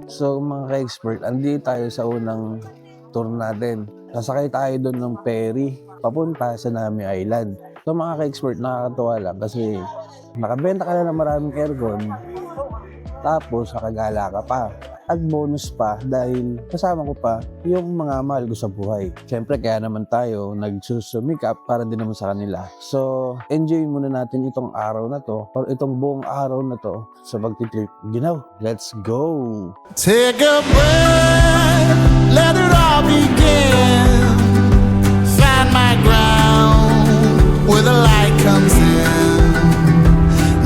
So mga ka-expert, andito tayo sa unang tour natin. Sasakay tayo doon ng ferry papunta sa Nami Island. So mga ka-expert, nakakatuwa lang kasi nakabenta ka na ng maraming aircon, tapos nakagala ka pa. At bonus pa dahil kasama ko pa yung mga mahal ko sa buhay. Siyempre kaya naman tayo nagsusumikap para din naman sa kanila. So enjoy muna natin itong araw na to or itong buong araw na to sa pagtitrip. Ginaw, let's go! Take a breath, let it all begin. Find my ground where the light comes in.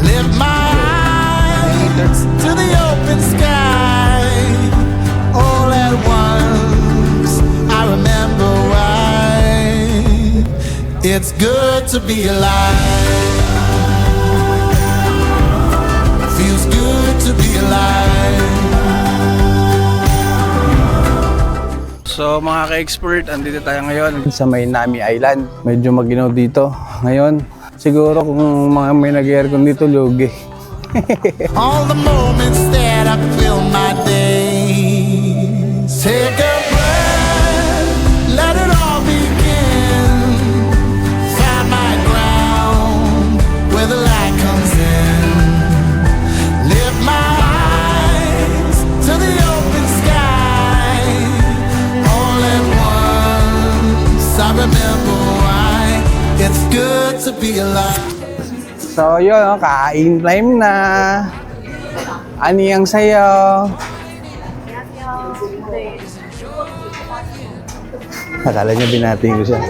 Lift my eyes to the open sky. All at once, I remember why it's good to be alive. Feels good to be alive. So mga ka-expert, andito tayo ngayon sa may Nami Island. Medyo maginaw dito ngayon. Siguro kung mga may nag-aircon dito, lugi. All the moments that I fill my days. Take a breath, let it all begin. Find my ground where the light comes in. Lift my eyes to the open sky. All at once, I remember why it's good to be alive. So yun, kain time na. Aniyang sayo. Akala niya binati ko siya.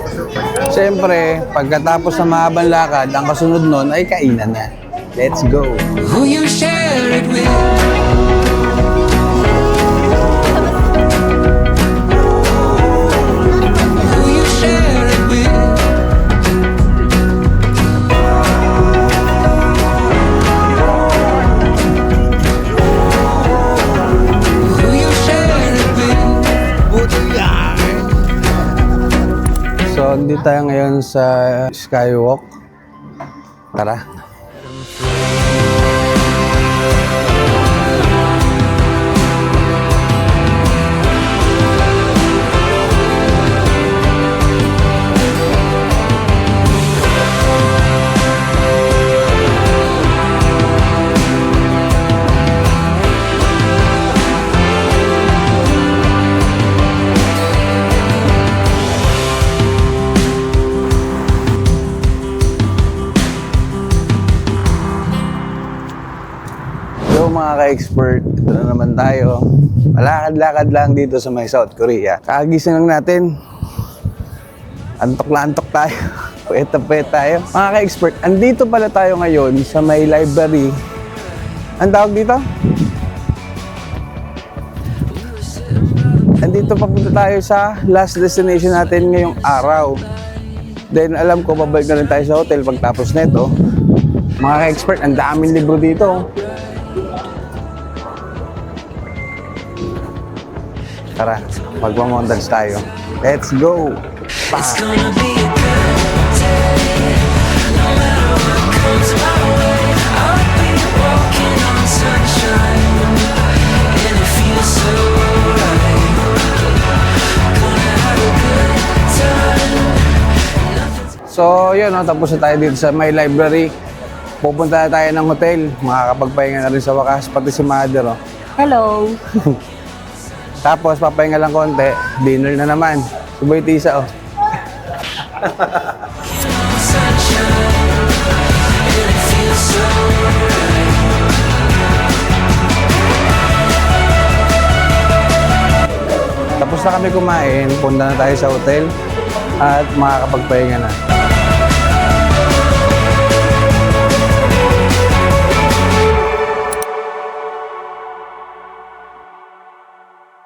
Siyempre, pagkatapos ng mahabang lakad, ang kasunod nun ay kainan na. Let's go! Who you share it with? Who you share it with? Who you share it with? So, hindi tayo ngayon sa Skywalk. Tara! So mga ka-expert, ito na naman tayo. Malakad-lakad lang dito sa may South Korea. Kakagising lang natin. Antok na antok tayo. Puwet tayo. Mga ka-expert, andito pala tayo ngayon sa may library. Ang tawag dito? Andito papunta tayo sa last destination natin ngayong araw. Then alam ko, babalik na rin tayo sa hotel pagtapos nito. Mga ka-expert, ang daming libro dito. Tara, magmamontage tayo. Let's go! It's gonna be a good day. No matter what comes my way, I'll be walking on sunshine, and it feels so right. Gonna have a good time. So, yun, no, tapos na tayo dito sa may library. Pupunta na tayo ng hotel. Makakapagpahinga na rin sa wakas, pati si Mother. Oh. Hello! Tapos, papahinga lang konti. Dinner na naman. Subay tisa, oh. Tapos na kami kumain, punta na tayo sa hotel at makakapagpahinga na.